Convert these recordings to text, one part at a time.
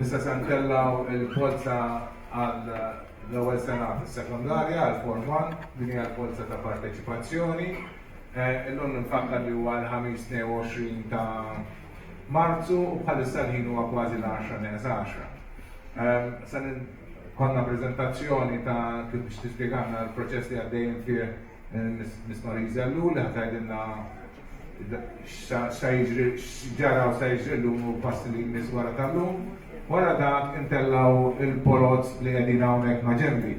Issa se ntellaw il-Polza għal l-ewwel sena fis-sekondarja għal Form 1, din hija l-Polza ta' parteċipazzjoni. Illum nfakkar li huwa l-ħamis 22 ta' Marzu u bħalissa l-ħin huwa kważi l-10 Se konna preżentazzjoni ta' kif biex tispjegana l-proċess li għaddejjin fih Miss Marisa Llul li ħatajdilna x'ġara u se jiġri llum u passi li jmiss wara tal-lum. Wara dak intellaw il-porozz li qegħdin hawnhekk ma' ġenbi.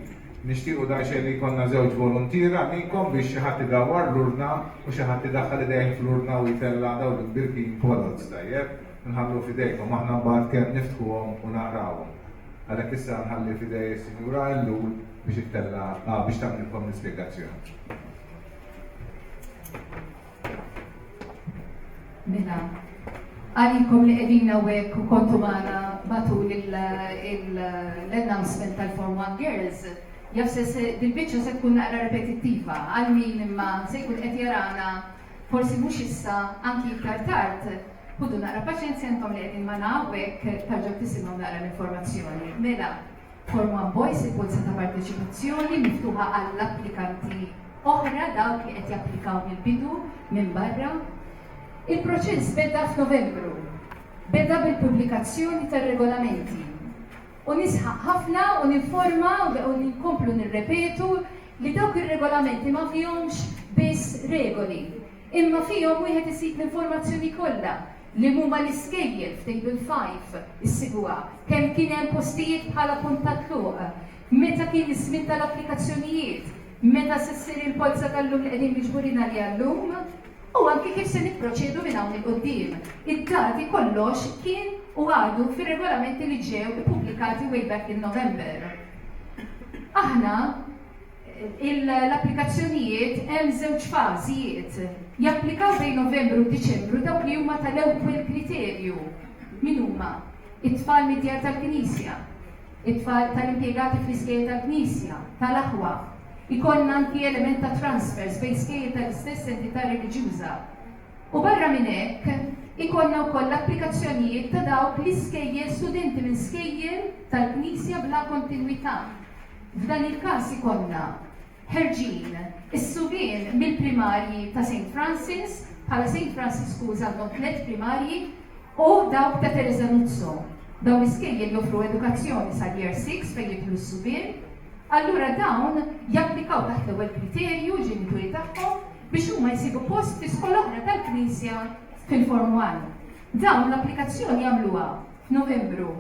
Nixtiequ daqsxejn li jkollna żewġ volontira minkom biex xi ħadd idawwar l-urna u xi ħadd idaħħal idejh fl-urna u jtella dawn il-birkin porozz tajjeb. Nħallu f'idejkom aħna mbagħad kemm niftħuhom u naqrawhom. Għalhekk issa nħalli f'idej is-Sinjura Llul biex ittella biex tagħmilkom l-ispjegazzjoni. Mela, għalikom li qegħdin hawnhekk u kontu magħna matul l-announcement tal-Form 1 Girls, jafses dil-biċċa se tkun naqra repetittiva, għal min imma se jkun qed jarana forsi mhux issa anki iktar tard, ħudu naqra paċenzja intom li qegħdin magħna hawnhekk tarġgħu tisimgħu naqra l-informazzjoni. Mela, Form 1 Boys il-Polza ta' parteċipazzjoni miftuħa għall-applikanti oħra dawk li qed japplikaw mill-bidu minn barra. Il-proċess beda f'Novembru, beda bil-pubblikazzjoni tar-regolamenti. U nisħaq ħafna u ninforma u ninkomplu nirrepetu li dawk ir-regolamenti ma fihomx biss regoli, imma fihom wieħed isib l-informazzjoni kollha li huma l-iskejjel f'Table 5 issiguha, kemm kien hemm postijiet bħala puntat tluq, meta kien is-żmien tal-applikazzjonijiet, meta se ssir il-polza tal-lum li qegħdin miġburin għalija llum, u anke kif se nipproċedu minn hawn il-qoddim. Id-dati kollox kien u għadu fir-regolamenti li ġew ippubblikati way back in November. Aħna l-applikazzjonijiet hemm żewġ fażijiet. Japplikaw bejn Novembru u Diċembru dawk li huma tal-ewwel kriterju. Min huma? It-tfal mid-djar tal-Knisja, it-tfal tal-impjegati fl-iskejjel tal-Knisja, tal-aħwa. Ikollna anki element ta' transfers bejn skejjel tal-istess entità reliġjuża. U barra minn hekk, ikollna wkoll applikazzjonijiet ta' dawk l-iskejjel studenti minn skejjel tal-Knisja bla kontinwità. F'dan il-każ ikollna ħerġin is-Subien mill-primarji ta' St. Francis, bħala St. Francis Schools għandhom 3 primarji, u dawk ta' Teresa Nuzzo. Dawn l-iskejjel joffru edukazzjoni sa' Year 6 fejn jidħlu s-Subien. Allura dawn japplikaw taħt l-ewwel kriterju ġenituri tagħhom biex huma jsibu post fi skola oħra tal-Knisja fil-Form 1. Dawn l-applikazzjoni jagħmluha f'Novembru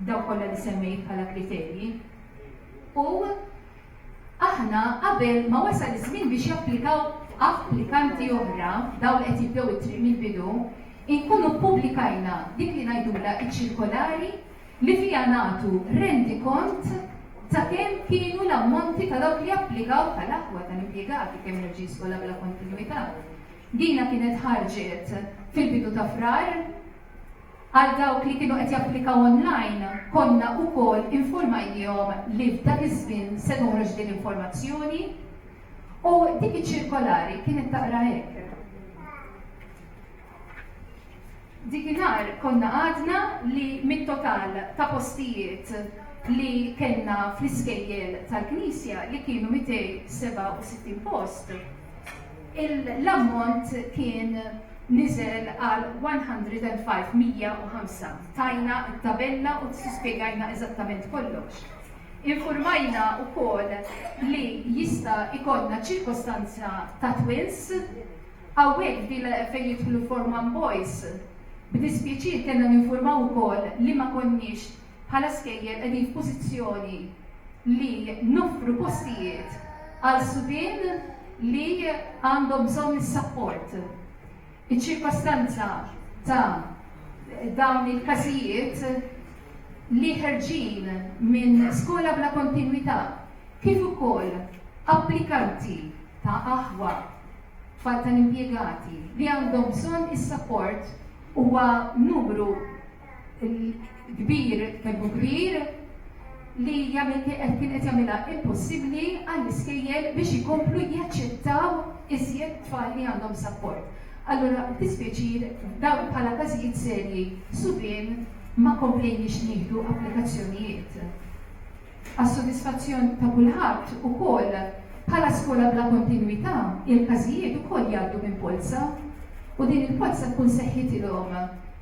dawn kollha li semmejt bħala kriterji. U aħna qabel ma wasal iż-żmien biex japplikaw applikanti oħra dawn qed jibdew it-triq mill-bidu, inkunu ppubblikajna dik li ngħidula iċ-ċirkolari li fiha nagħtu rendikont ta' kemm kienu l-ammonti ta' dawk li applikaw tal-aħwa tal-impjegati kemm nerġi skola bla kontinwità. Dina kienet ħarġet fil-bidu ta' frar, għal dawk li kienu qed japplikaw online konna wkoll informajnihom li f'dak iż-żmien se noħroġ din l-informazzjoni u dik iċ-ċirkolari kienet taqra hekk. Dikinhar konna għadna li mit-total ta' postijiet li kellna fl-iskejjel tal-Knisja li kienu 267 post. L-ammont kien niżel għal 105,105. Tajna t-tabella u t-spiegajna eżattament kollox. Informajna wkoll li jista' ikollna ċirkostanza ta' twins hawnhekk fejn jidħlu Form 1 Boys. B'dispjaċir kellna ninformaw ukoll li ma konniex bħala skejjel qegħdin f'pożizzjoni li noffru postijiet għal Subien li għandhom bżonn is-support. Iċ-ċirkostanza ta' dawn il-każijiet li ħerġin minn skola bla kontinwità kif ukoll applikanti ta' aħwa tfal tal-impjegati li għandhom bżonn is-support huwa numru kbir li kien qed jagħmilha impossibbli għall-iskejjel biex ikomplu jaċċettaw iżjed tfal li għandhom support. Allura, dispjaċir, dawn bħala każijiet serji Subien ma komplejniex nieħdu applikazzjonijiet. Għas-sodisfazzjon ta' kulħadd ukoll bħala skola bla kontinwità, il-każijiet ukoll jgħaddu minn Polza u din il-Polza tkun seħħitilhom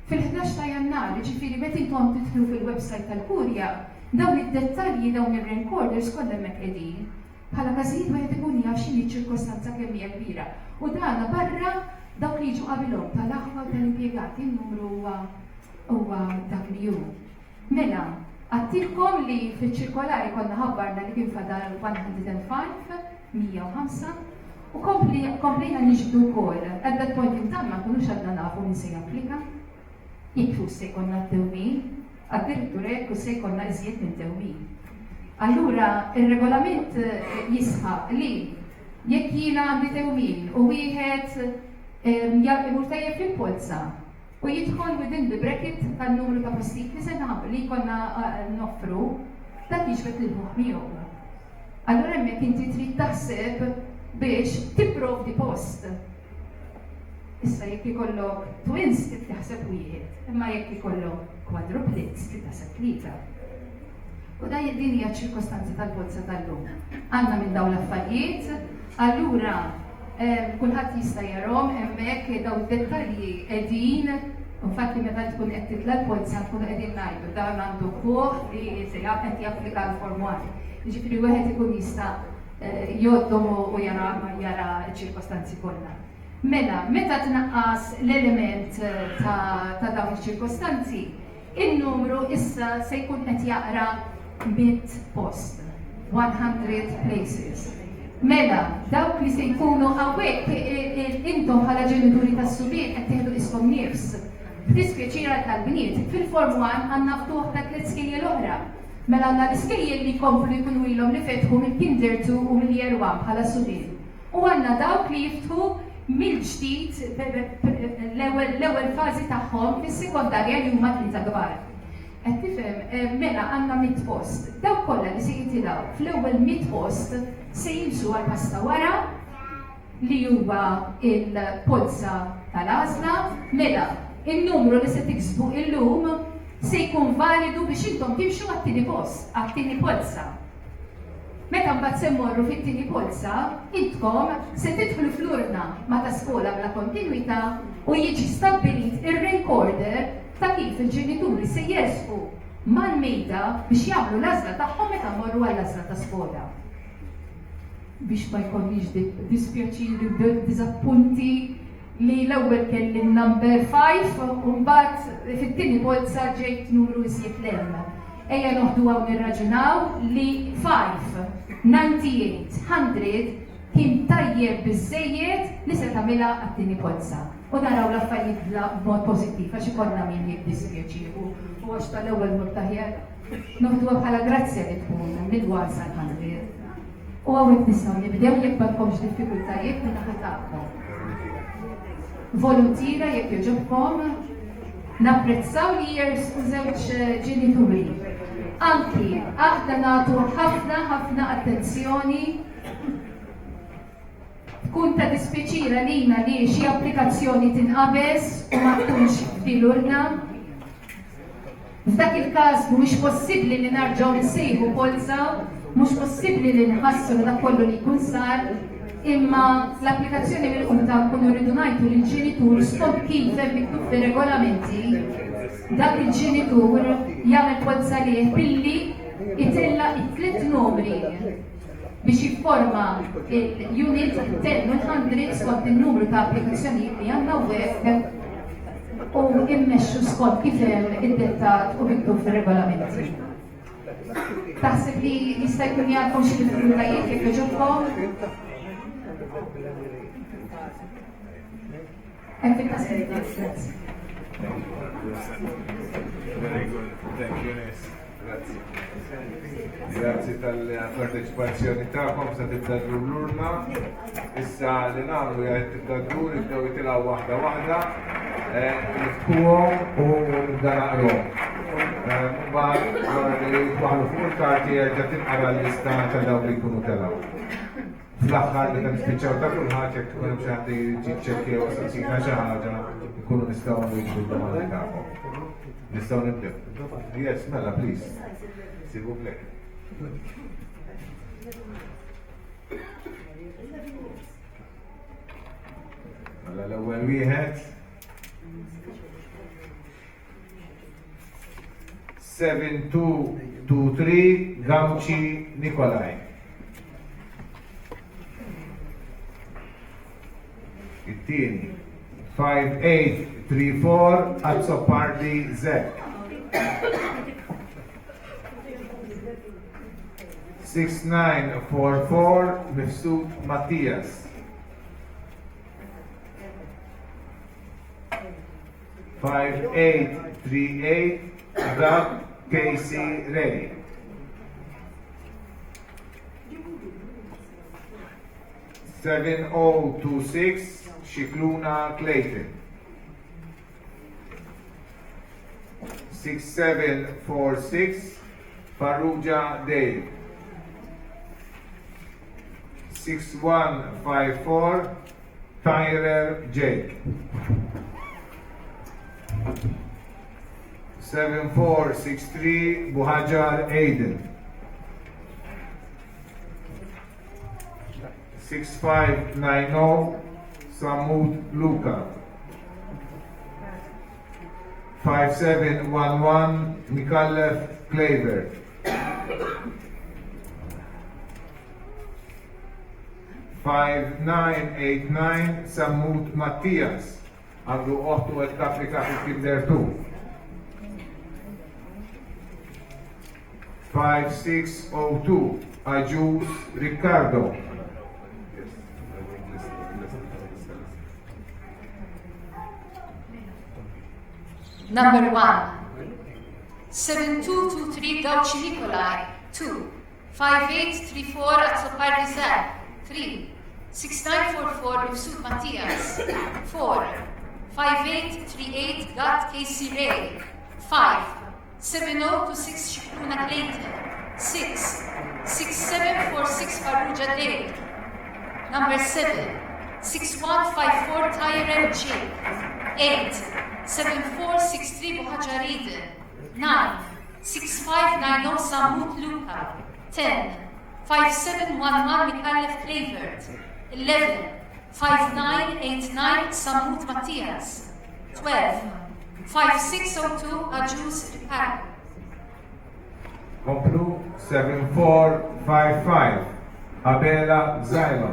fil-11 ta' Jannar, ġifieri meta intom tidħlu fil-website tal-Kurja, dawn id-dettalji dawn ir-recorders kollha hemmhekk qegħdin. Bħala każijiet wieħed ikun jaf x'inhi ċ-ċirkostanza kemm hija kbira. U dana barra dawk li jiġu qabilhom tal-aħwa tal-impjegati n-numru huwa dak li hu. Mela, għattilkom li fiċ-ċirkolari konna ħabbarna li kien fadal 105, 105, u komplejna niġbdu wkoll. At that point in time ma nkunux għadna nafu min se japplika. Jikfu se jkollna t-tewmin, addirittura jekk se jkollna iżjed minn tewmin. Allura, il-regolament jisħaq li jekk jiena għandi tewmin u wieħed imur tajjeb fil-Polza u jidħol within the bracket tan-numru ta' postijiet li se naħbu li jkollna noffru, dak jiġbed il-buħ miegħu. Allura hemmhekk inti trid taħseb biex tipprovdi post. Issa jekk ikollok twins trid taħseb wieħed, imma jekk ikollok quadruplets trid taħseb tlieta. U da din hija ċirkostanzi tal-Polza tal-lum. Għandna minn dawn l-affarijiet, allura kulħadd jista' jarahom hemmhekk dawn id-dettalji qegħdin, infatti meta tkun qed titla l-Polza tkun qegħdin ngħidu dan għandu fuq li se qed japplika l-Form 1. Jiġifieri wieħed ikun jista' joddom u jara ċ-ċirkostanzi kollha. Mela, meta tnaqqas l-element ta' dawn iċ-ċirkostanzi, il-numru issa se jkun qed jaqra 100 post, 100 places. Mela, dawk li se jkunu hawnhekk intom bħala ġenituri tas-Subien qed tieħdu ishom nifs. B'dispjaċira tal-bniet, fil-Form 1 għandna ftuħ ta' 3 skejjel oħra. Mela għandna l-iskejjel li jkomplu jkunu ilhom li fetħu mill-Kinder 2 u mill-Year 1 bħala Subien. U għandna dawk li jiftħu mill-ġdid l-ewwel fażi tagħhom fis-sekondarja li huma tlieta kbar. Qed tifhem, mela għandna 100 post. Dawk kollha li se jitilgħu fl-ewwel 100 post se jimxu għal pasta wara li huwa il-Polza tal-għażla. Mela, il-numru li se tiksbu illum se jkun validu biex intom timxu għat-tieni post, għat-tieni Polza. Meta mbagħad se mmorru fit-tieni Polza, intkom se tidħlu fl-urna ma' ta' skola bla kontinwità u jiġi stabbilit ir-recorder ta' kif il-ġenituri se jersqu mal-mejda biex jagħmlu l-għażla tagħhom meta mmorru għall-għażla ta' skola. Biex ma jkollniex dispjaċiri u diżappunti li l-ewwel kelli number 5 u mbagħad fit-tieni Polza ġejt numru iżjed l-hemm. Ejja noħdu għaw nirraġunaw li 5, 98, 100 kien tajjeb biżżejjed li se tagħmilha għat-tieni Polza. U naraw l-affarijiet b'mod pożittiv għax ikollna min jiddispjaċieku u għax tal-ewwel murtaħjar noħduha bħala grazzja li tkun mill-warsa l-100. U għawek nistgħu nibdew jekk m'għandkomx diffikultajiet minn naħa tagħkom. Volontira jekk jogħġobkom, napprezzaw li jersqu żewġ ġenituri. Anki aħna nagħtu ħafna attenzjoni. Tkun ta' dispjaċira lina li xi applikazzjoni tinqabes u ma tkunx f'dil-urna. F'dak il-każ mhux possibbli li narġgħu nsejħu Polza, mhux possibbli li nħassu li dak kollu li jkun sar, imma l-applikazzjoni mill-qudam nkunu rridu ngħidu lill-ġenitur skont kif hemm miktub fir-regolamenti dak il-ġenitur jagħmel Polza lieh billi itella it-tliet numri biex jifforma il-unit 10 u 100 skont il-numru ta' applikazzjonijiet li għandna web u immexxu skont kif hemm id-dettat u miktub fir-regolamenti. Taħseb li jista' jkun jagħmlu xi diffikultajiet jekk jogħġobkom? Hemm fil-tasbih. Very good. Thank you, Nes. Grazie. Grazie tal-parteċipazzjoni tagħkom sa tibdadru l-urna. Issa li nagħmlu jgħid tibdadru nibdew jitilgħu waħda niftuhom u nibda naqruhom. Mbagħad wara li jitwaħlu fuq il-karti jerġa' tinqara l-lista ta' dawk li jkunu telgħu. Fl-aħħar li nispiċċaw ta' kulħadd jekk tkun hemm xi ħadd jiċċekkja u saqsina xi ħaġa nkunu nistgħu nwieġbu d-domandi tagħkom. Nistgħu nibdew. Yes, mela, please. Sibu plek. Mela l-ewwel wieħed. 7223 Gawci Nikolaj. It-tieni 5834 Azzopardi Zek. 6944 Mifsud Mattias. 5838 Doug Casey Reddy. 7026 Shikluna Clayton. 6746 Faruja Dave. 6154 Tyler Jake. 7463 Buhajar Aiden. 6590 Samud Luka. 5711 Mikallef Klaver. 5989 Samud Mattias. Għandu oħtu għed kaprika fil-kinder tu. 5602 Ajus Ricardo. Number 1. 7223 Gawci Nikolaj. 2. 5834 Azzopardi Zek. 3. 6944 Mifsud Mattias. 4. 5838 Gad Casey Ray. 5. 7026 Shikluna Clayton. 6. 6746 Faruja Dave. Number 7. 6154 Tyrell Jake. 8. 7463 Buhajar Eden. 9. 6590 Samut Luka. 10. 5711 Mikallef Clavert. 11. 5989 Samut Mattias. 12. 5602 Ajus Ricardo. Komplu 7455 Abela Zaila.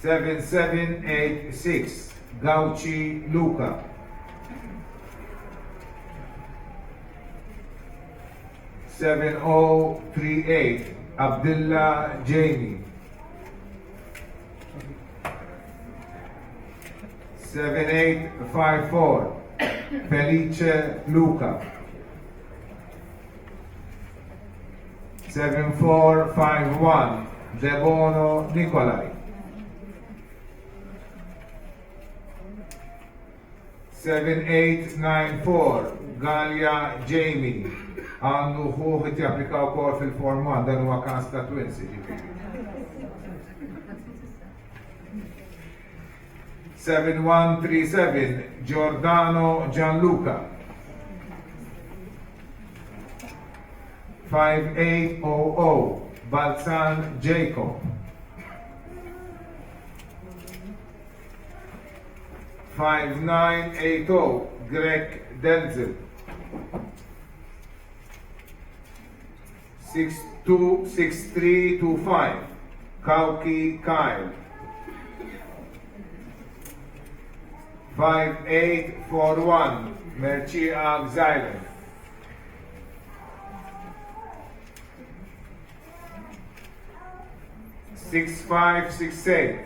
7786 Gawci Luka. 7038 Abdullah Jamie. 7854 Felice Luca. 7451 Debono Nikolaj. 7894 Gallia Jamie. Għandu xuħi t-japplikaw kol fil-Form 1, dan huwa kas ta' twins. 7137 Giordano Gianluca. 5800 Balzan Jacob. 5980 Greg Denzel. 626325 Kauki Kyle. 5841 Mercia Xylen. 6568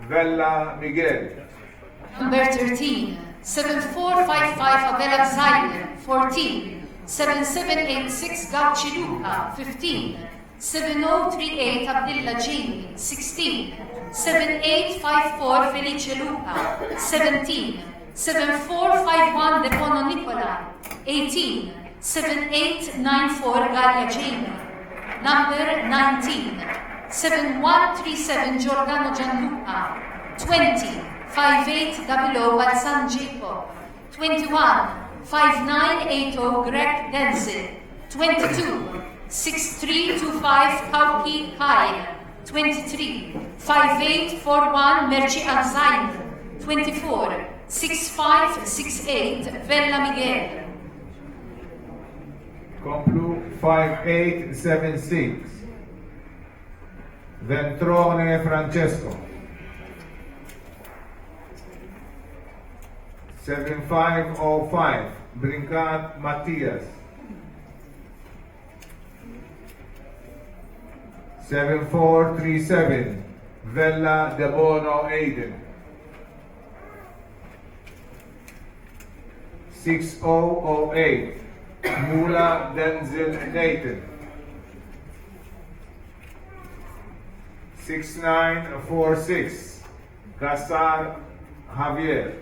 Vella Miguel. Number 13. 7455 Abela Xylen. 14. 7786 Gawci Luka. 15. 7038 Abdullah Jamie. 16. 7854 Felice Luka. 17. 7451 Debono Nicola. 18. 7894 Gallia Jamie. Number 19. 7137 Giordano Gianluca. 20. 5800 Balsan Jacob. 21 5980 Greg Denzel. 22 6325 Kauki Kyle. 23 5841 Merci Alzain. 24 6568 Vella Miguel. Komplu 5876. Ventrone Francesco. 7505 Brincat Mattias. 7437 Vella De Bono Aiden. 6008 Mula Denzel Nathan. 6946 Gassar Javier.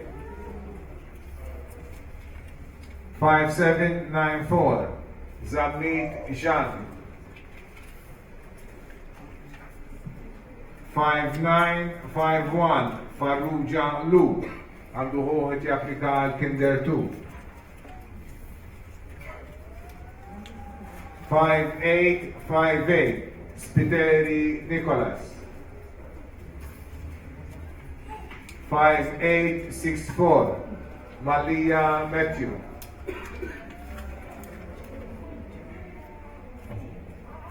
5794 Zamit Jean. 5951 Farrugia Lu. Għandu ħuħet japplika l-Kinder 2. 5858 Spiteri Nicholas. 5864 Malia Matthew.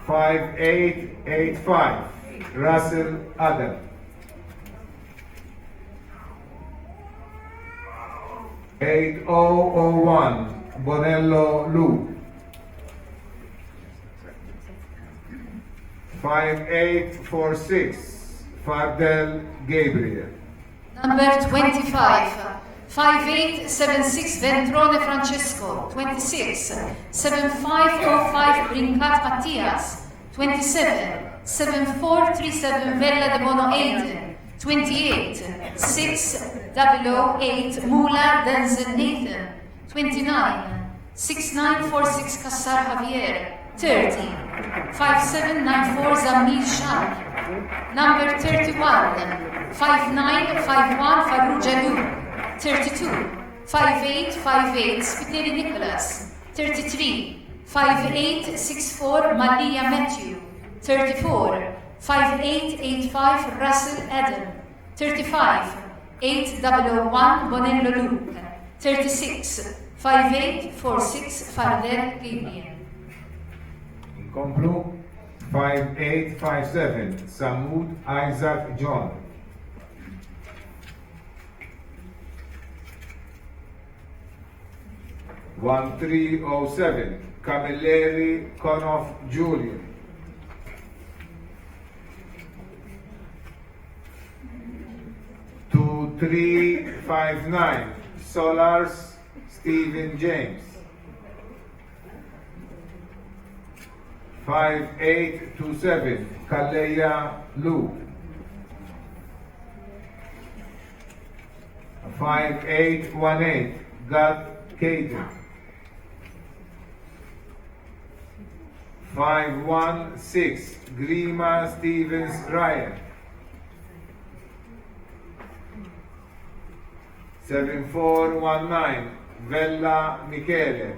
5885 Russell Adam. 8001 Bonello Lou. 5846 Fardel Gabriel. Number 25 5876 Ventrone Francesco. 26 7505 Brincat Mattias. 27 7437 Vella De Bono Aiden. 28 6008 Mula Denzel Nathan. 29 6946 Kassar Javier. 30 5794 Zamil Shah. Number 31 5951 Farrugia Lu. 32 5858 Spiteri Nicholas. 33 5864 Malia Matthew. 34 5885 Russell Adam. 35 8001 Bonello Luke. 36 5846 Fardel Gabriel. Inkomplu 5857 Samud Isaac John. 1307 Camilleri Konoff Julian. 2359 Solars Stephen James. 5827 Kalleya Lou. 5818 Gad Caden. 516 Grima Stevens Ryan. 7419 Vella Michele.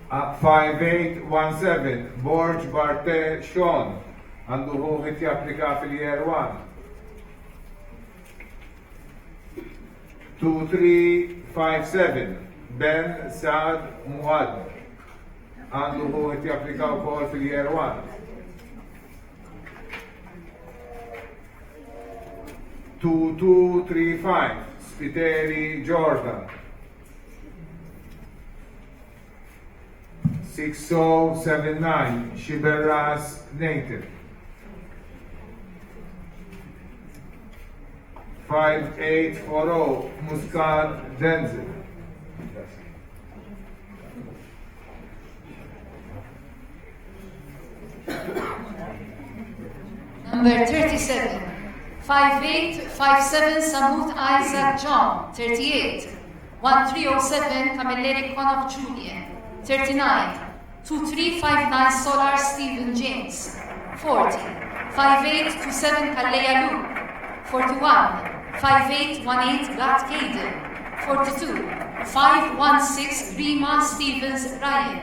5817 Borg Barte Sean. Għandu ħuħit japplika fil-year 1. 2357 Ben Saad Muad. Għandu ħuħit japplika wkoll fil-year 1. 2235 Spiteri Jordan. 6079 Shiberas Native. 5840 Muscat Denzel. Number 37 5857 Samut Isaac John. 38 1307 Camilleri Konoff Julian. 39 2359 Solar Stephen James. 40 5827 Kalleja Luke. 41 5818 Gat Caden. 42 516 Rima Stevens Ryan.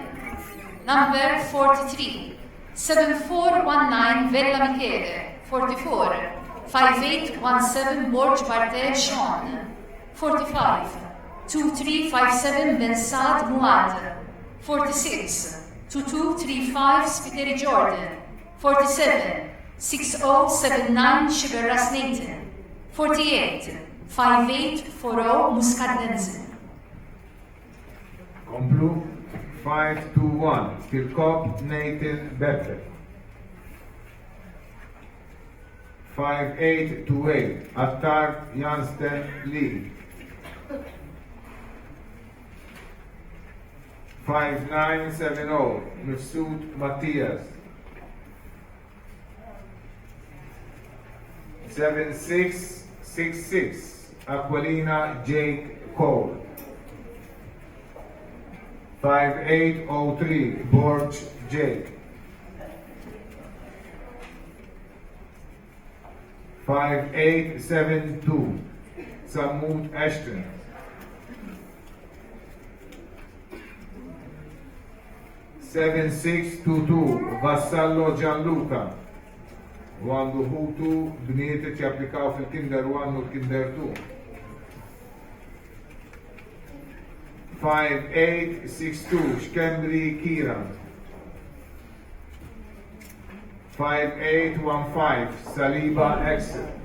Number 43 7419 Vella Michele. 44 5817 Borj Bartel Sean. 45 2357 Bensad Muad. 46 2235 Spiteri Jordan. 47 6079 Sugarras Nathan. 48 5840 Muscat Denson. Komplu 521 Kirkop Nathan Beppe. 5828 Attar Jansten Lee. 5970 Mifsud Matthias. 7666 Aquilina Jake Cole. 5803 Borj Jake. 5872 Samut Ashton. 7622 Vassallo Gianluca. Għandu ħutu bniet japplikaw fil-Kinder 1 u l-Kinder 2. 5862 Xkembri Kiran. 5815 Saliba Excel.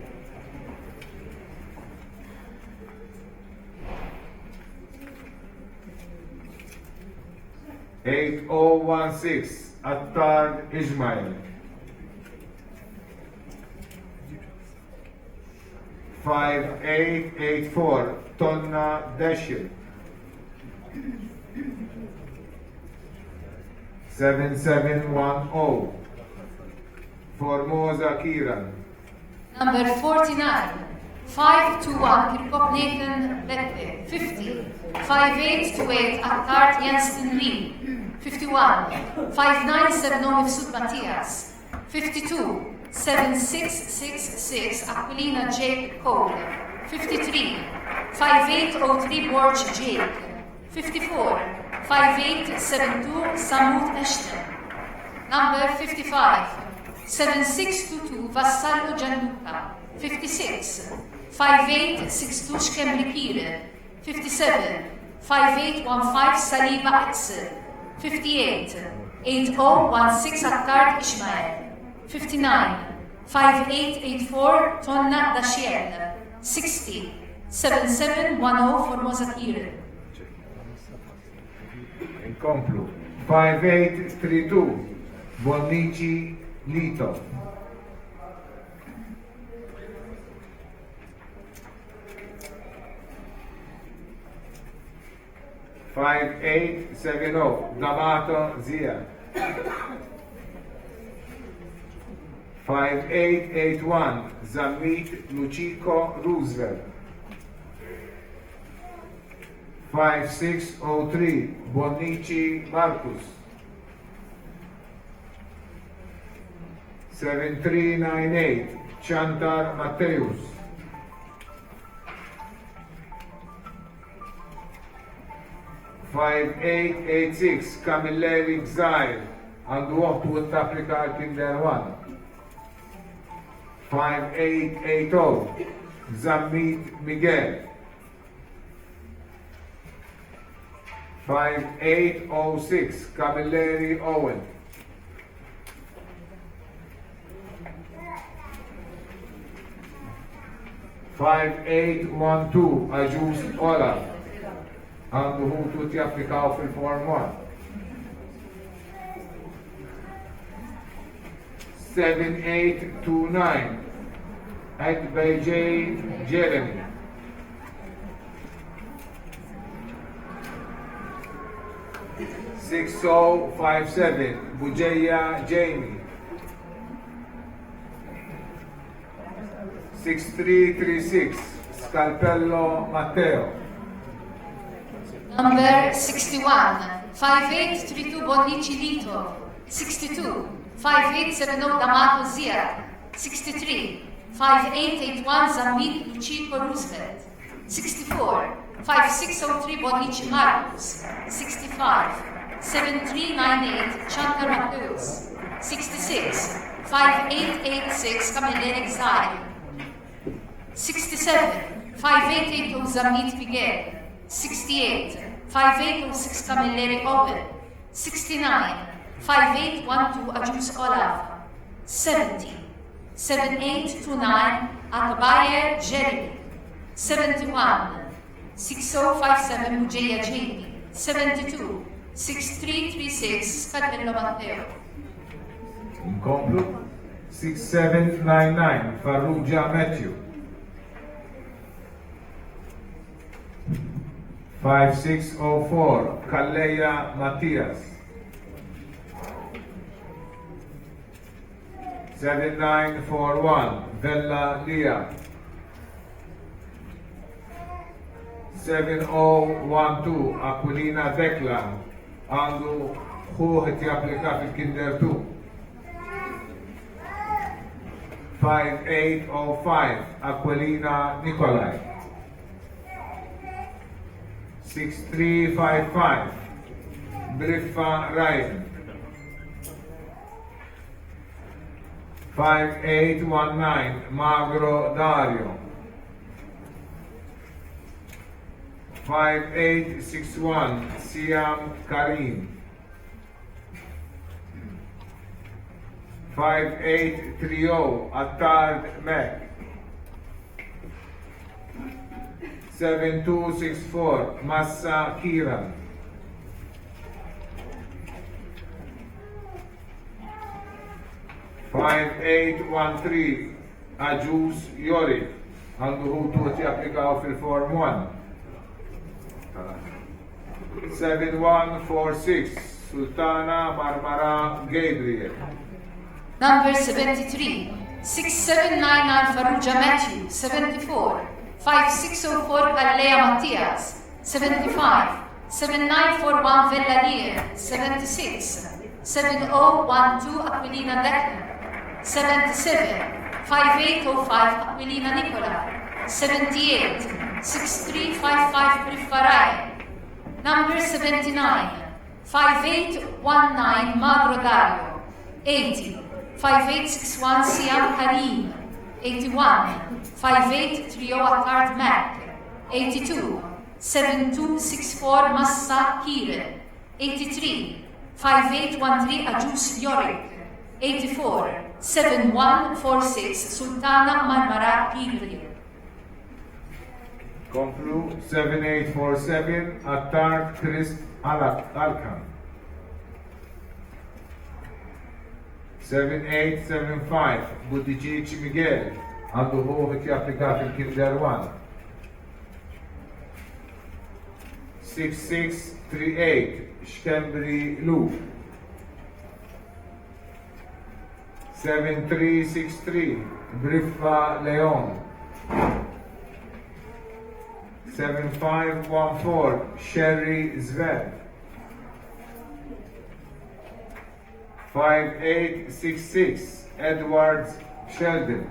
8016 Attar Ismail. 5884 Tonna Deshir. 7710 Formosa Kiran. Number 49 521 Kirkop Nathan Bette. 50 5828 Attard Jensen Lee. 51 5970 Mifsud Matthias. 52 7666 Aquilina Jake Cole. 53 5803 Borj Jake. 54 5872 Samut Ashton. Number 55 7622 Vassallo Gianluca. 56 5862 Xkembri Kire. 57 5815 Saliba Axel. 58 8016 Attard Ishmael. 59 5884 Tonna Dashiel. 60 7710 Formosa Kire. Inkomplu 5832 Bonnici Lito. 5870 D'Amato Zia. 5881 Zammit Lucico Roosevelt. 5603 Bonnici Marcus. 7398 Chantar Matteus. 5886 Camilleri Xail għandu għottu t-applika Kinder 1. 5880 Zammit Miguel. 5806 Camilleri Owen. 5812 Aġus Olaf għandu ħutu t-japplikaw fil-Form 1. 7829 Adbej Jeremy. 6057 Buġeja Jamie. 6336 Scalpello Matteo. Number 61 5832 Bonnici Lito. 62 5870 D'Amato Zia. 63, 5881 Zamit Lucico Roosevelt. 64, 5603 Bonici Marcus. 65, 7398 Chandler Mateus. 66, 5886 Camilleri Xai. 67, 5880 Zamit Miguel. 68, 5806 Camilleri Owen. 69, 5812 Ajus Olaf. 70, 7829 Akbaye Jeremy. 71, 6057 Mujeya Jamie. 72, 6336 Carmelo Matteo. Inkomplu 6799 Farrugia Matthew. 5604 Kalleja Mattias. 7941 Bella Lia. 7012 Aquilina Dekla. Għandu xuħet japplika fil-Kinder 2. 5805 Aquilina Nikolaj. 6355 Briffa Ryan. 5819 Magro Dario. 5861 Siam Karim. 5830 Attard Mac. 7264 Massa Kiran. 5813 Ajus Yori. Għandu ħutu għati applikaw fil-Form 1. 7146 Sultana Marmara Gabriel. Number 73, 6799 Farrugia Matthew. 74, 5604 Galilea Mattias. 75, 7941 Vella Lier. 76, 7012 Aquilina Declan. 77, 5805 Aquilina Nicola. 78, 6355 Briffarai. Number 79, 5819 Magro Dario. 80, 5861 Siam Karim. 81, 5830 Attard Mac. 82, 7264 Massa Kiren. 83, 5813 Ajus Yorick. 84, 7146 Sultana Marmara Pigri. Komplu 7847 Attard Christ Alkan. 7875 Buttigieg Miguel. Għandu ħuħet japplika fil-Kinder 1. 6638 Xtembri Lu. 7363 Briffa Leon. 7514 Sherry Zver. 5866 Edward Sheldon.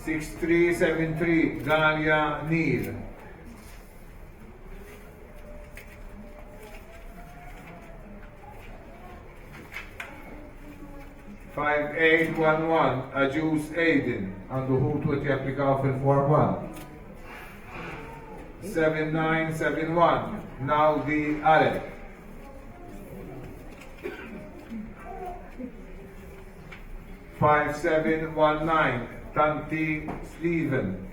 6373 Dalia Neal. 5811 Ajus Aiden għandu ħutu għet japplikaw fil-Form 1. 7971 Naudi Alec. 5719 Tanti Stephen.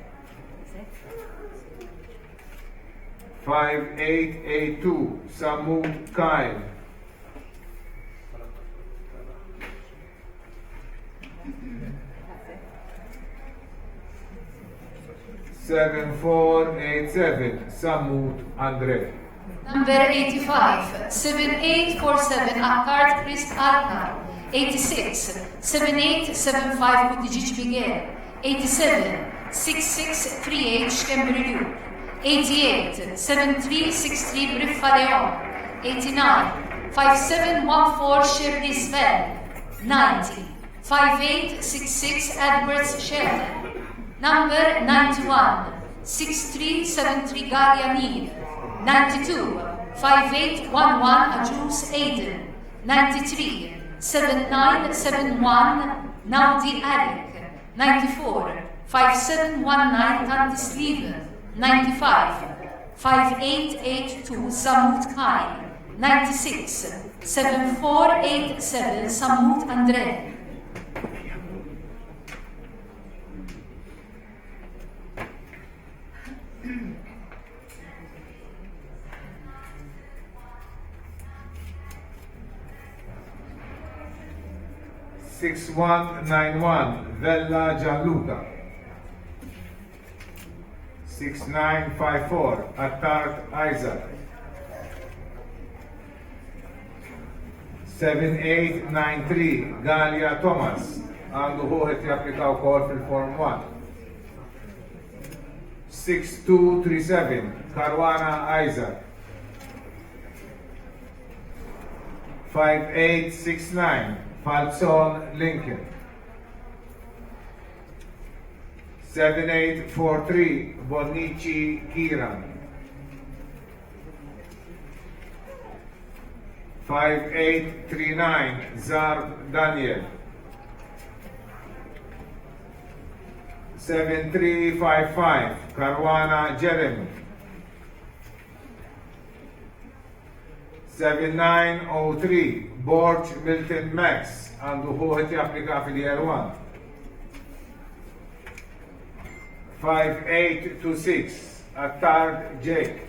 5882 Samu Kyle. 7487 Samut Andre. Number 85, 7847 Akkard Christ Alka. 86, 7875 Buttigieg Miguel. 87, 6638 Xkembri Lu. 88, 7363 Briffa Leon. 89, 5714 Shirley Sven. 90. 5866 Edwards Shelton. Number 91. 6373 Galia Neal. 92. 5811 Ajus Aiden. 93. 7971 Naudi Alec. 94. 5719 Tanti Sleeven. 95. 5882 Samut Kai. 96. 7487 Samut Andre. Six one nine one Vella Gianluca. 6954 Attard Isaac. 7893 Galia Thomas. Għandu ħuħet japplika wkoll fil-Form 1. 6237 Caruana Isaac. 5869 Falzon Lincoln. 7843 Bonnici Kiran. 5839 Zarb Daniel. 7355 Caruana Jeremy. 7903 Borch Milton Max għandu ħuħet japplika fil-Year 1. 5826 Attard Jake.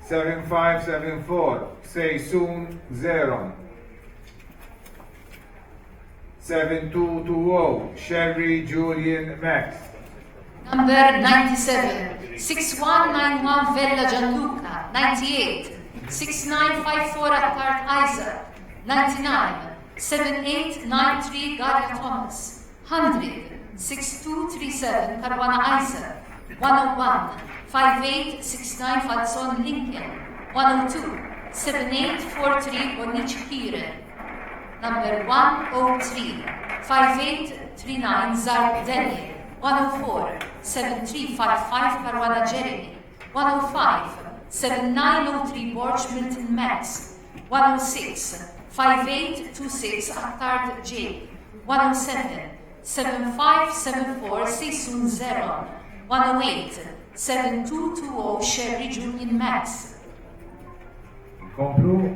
7574 Seysun Zeron. 7220 Sherry Julian Max. Number 97. 6191 Vella Gianluca. 98. 6954 Attard Isaac. 99. 7893 Galia Thomas. 100. 6237 Caruana Isaac. 101. 5869 Falzon Lincoln. 102. 7843 Bonnici Kiran. Number 103. 5839 Zarb Daniel. 104. 7355 Caruana Jeremy. 105. 7903 Borch Milton Max. 106. 5826 Attard Jake. 107. 7574 Seysun Zeron. 108. 7220 Sherry Julian Max. Komplu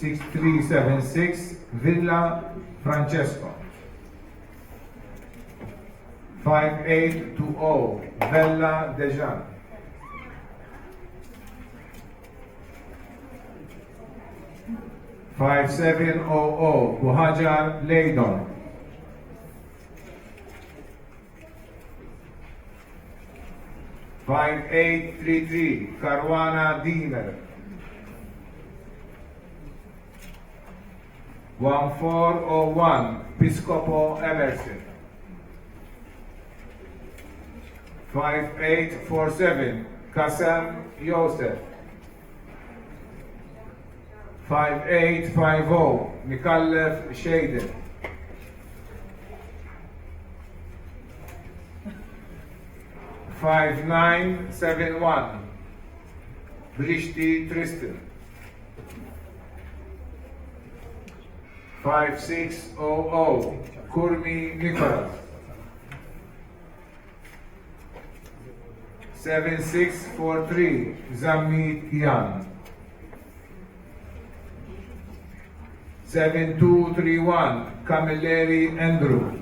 6376 Villa Francesco. 5820 Vella Dejan. 5700 Buhajar Leydon. 5833 Caruana Diener. 1401 Piscopo Emerson. 5847 Kassam Yosef. 5850 Mikallef Shaden. 5971 Brishti Tristan. 5600 Kurmi Nicholas. 7643 Zamit Yan. 7231 Camilleri Andrew.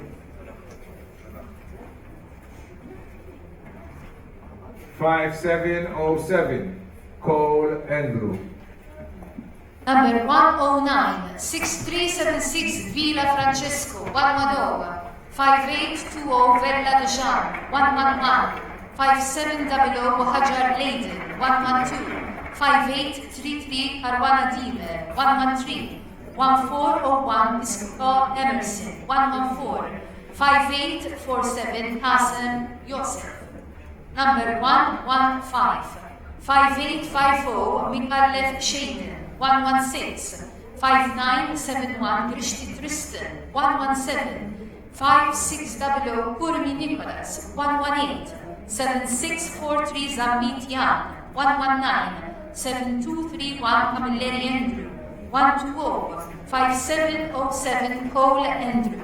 5707 Cole Andrew. Number 109, 6376 Villa Francesco, 110, 5820 Vella de Jean, 111, 5700 Hajar Leiden, 112, 5833 Caruana Diener, 113, 1401 Piscopo Emerson, 114, 5847 Hassan Yosef. Number 115, 5850 Mikallef Shaden, 116, 5971 Grishti Tristan 117 5600 Kurmi Nicholas 118 7643 Zamit Jan 119 7231 Camilleri Andrew 120 5707 Cole Andrew.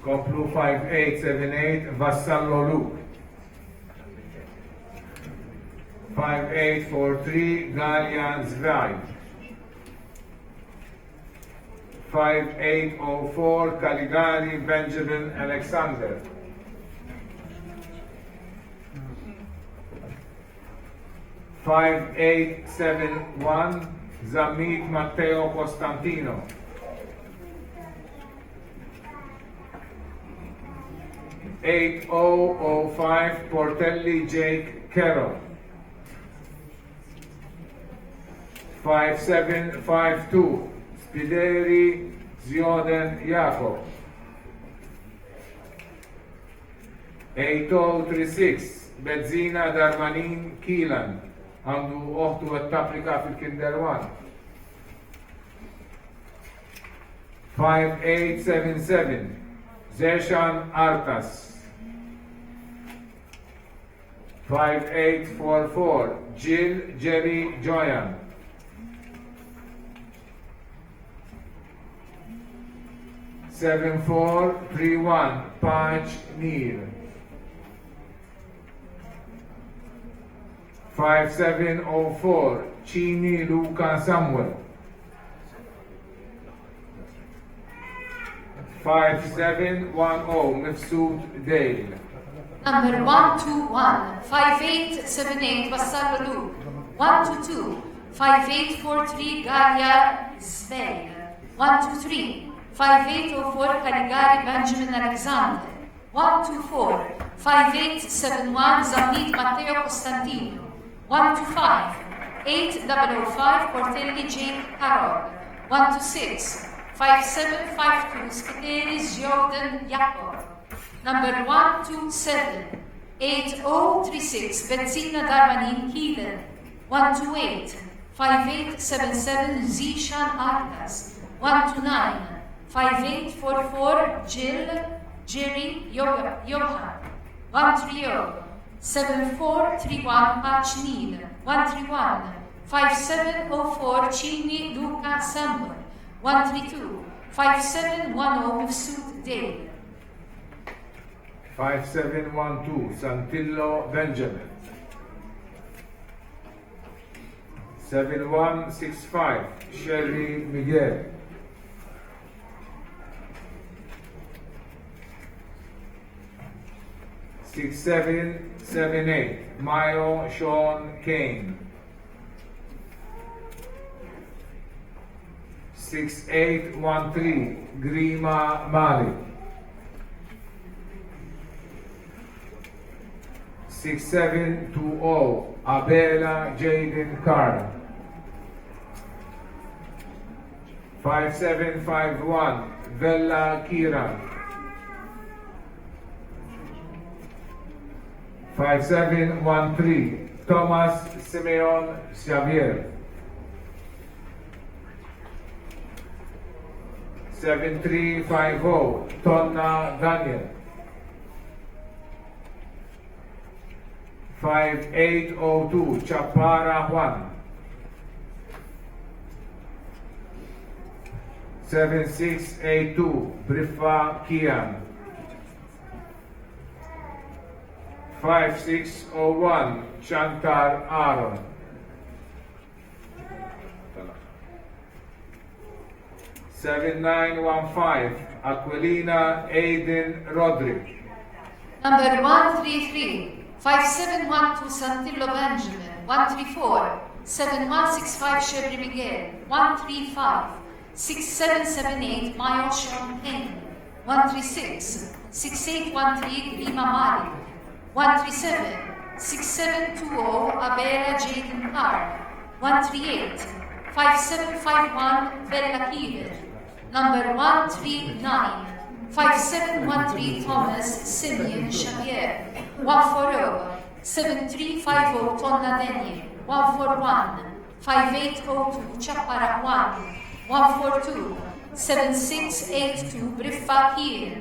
Komplu 5878 Vassallo Luke. 5843 Gallia Zvraj. 5804 Caligari Benjamin Alexander. 5871 Zamit Matteo Costantino. 8005 Portelli Jake Carroll. 5752 Spideri Zioden Jakob. 8036 Bezzina Darmanin Kilan. Għandu uħtu għat-tapplika fil-Kinder 1. 5877 Zeshan Artas. 5844 Jill Jerry Joyan. 7431 Paj Neil. 5704 Chini Luca Samuel. 5710 Mifsud Dale. Number 121 5878 Vassallo Luke 122 5843 Galia Sveil 123 5804 Caligari Benjamin Alexander 124 5871 Zamit Matteo Costantino 125 8005 Portelli Jake Carol 126 5752 Skiteri Jordan Jacob. Number 127 8036 Benzina Darmanin Keelan 128 5877 Zishan Artas 129 5844 Jill Jerry Johan 130 7431 Achnil 131 5704 Chini Luca Samuel 132 5710 Mifsud Dale. 5712 Santillo Benjamin. 7165 Sherry Miguel. 6778 Mayo Sean Kane. 6813 Grima Malik. 6720 Abela Jaden Carr. 5751 Vella Kiran. 5713 Thomas Simeon Xavier. 7350 Tonna Daniel. 5802 Chapara Juan. 7682 Brifa Kian. 5601 Chantal Aaron. 7915 Aquilina Aiden Roderick. Number 133 5712 Santillo Benjamin 134 7165 Sherry Miguel 135 6778 Mayo Champagne 136 6813 Grima Mali 137 6720 Abela Jaden Park 138 5751 Bella Kiever. Number 139 5713 Thomas Subien Xavier. 140 7350 Tonna Daniel. 141 5802 Chappara 1. 142 7682 Briffa Kiel.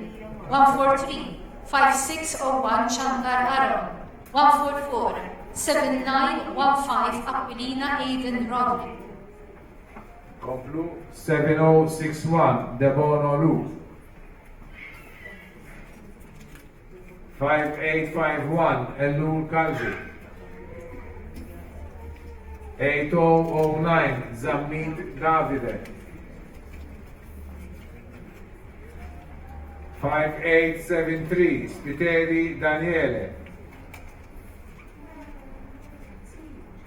143 5601 Shankar Aaron. 144 7915 Aquilina Aiden Roderick. Komplu 7061 Debono Lu. 5851 Elul Kalji. 8009 Zammit Davide. 5873 Spiteri Daniele.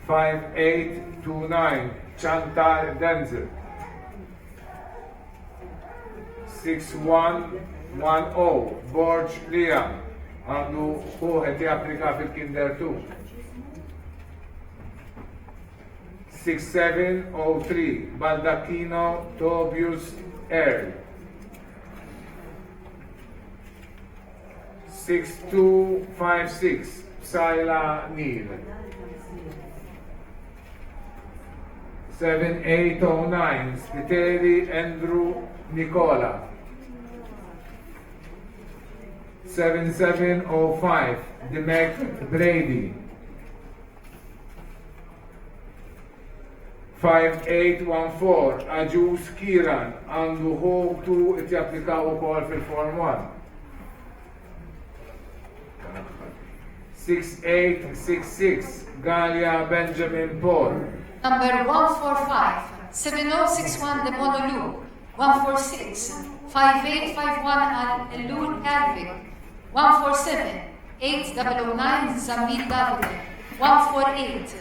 5829 Chantal Denzel. 6110 Borg Liam għandu uħet japplika fil-Kinder 2. 6703 Baldacchino Tobius Earl. 6256 Saila Neal. 7809 Spiteri Andrew Nicola. 7705 Demek Brady. 5814 Aġus Kiran għandu ħobtu it-japplikaw ukoll fil-Form 1. 6866 Galia Benjamin Paul. Number 145 7061 Demonolu. 146 5851 Elul Calvic. 147 8009 Zamil Davide. 148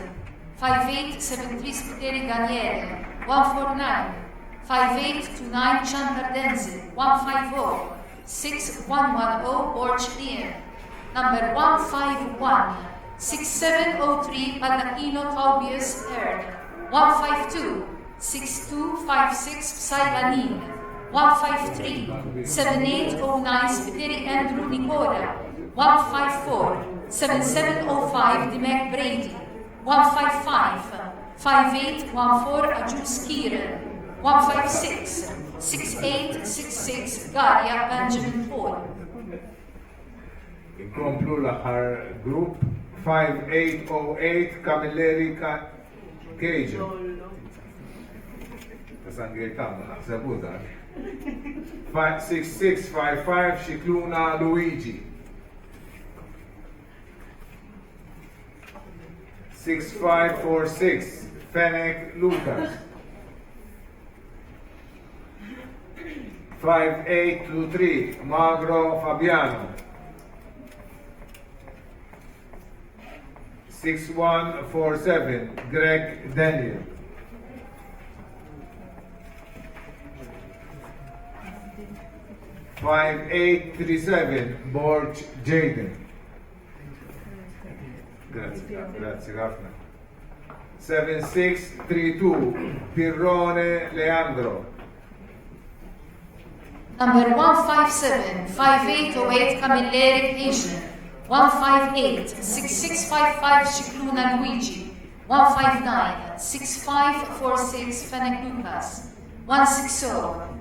5873 Spiteri Daniele. 149 5829 Chantar Denzel. 150 6110 Borch Lian. Number 151 6703 Baldacchino Tobias Earl. 152 6256 Psailanin. 153 7809 Spiteri Andrew Nicola. 154 7705 Demek Brady. 155 5814 Aġus Kiran. 156 6866 Galia Benjamin Paul. Inkomplu l-aħħar grupp 5808 Camilleri Cajun. Tasangħejtamna, naħsebu dak. 56655 Xikluna Luigi. 6546 Fennec Lucas. 5823 Magro Fabiano. 6147 Greg Daniel. 5837 Borg Jaden. Grazie, ħafna. 7632 Pirrone Leandro. Number 157 5808 Camilleri Asian. 158 6655 Xikluna Luigi. 159 6546 Fennec Lucas. 160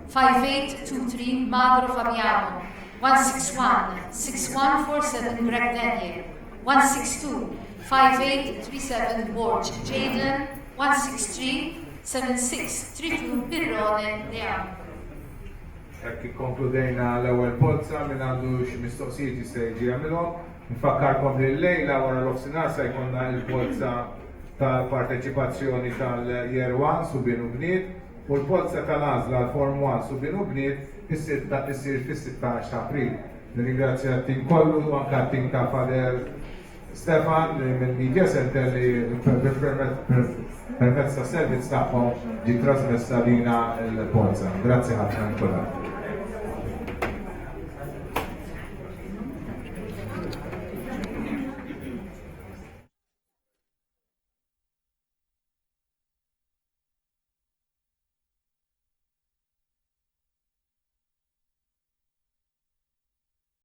5823 Magro Fabiano. 161 6147 Greg Daniel. 162 5837 Borg Jaden. 163 7632 Pirrone Leandro. Ekk konkludejna l-ewwel Polza minn għandu x'mistoqsijiet jista' jiġi jagħmilhom. Nfakkarkom li l-lejla wara l-ofsinhar se jkollna l-Polza tal-parteċipazzjoni tal-Year 1 Subien u Bniet u l-Polza tal-għażla l-Form 1 Subien u Bniet issir fis-16 ta' April. Nirringrazzja t-tim kollu u anke t-tim ta' Fader Stefan mill-Media Center li permezz ta' servizz tagħhom ġi trasmessa lina l-Polza. Grazzi ħafna.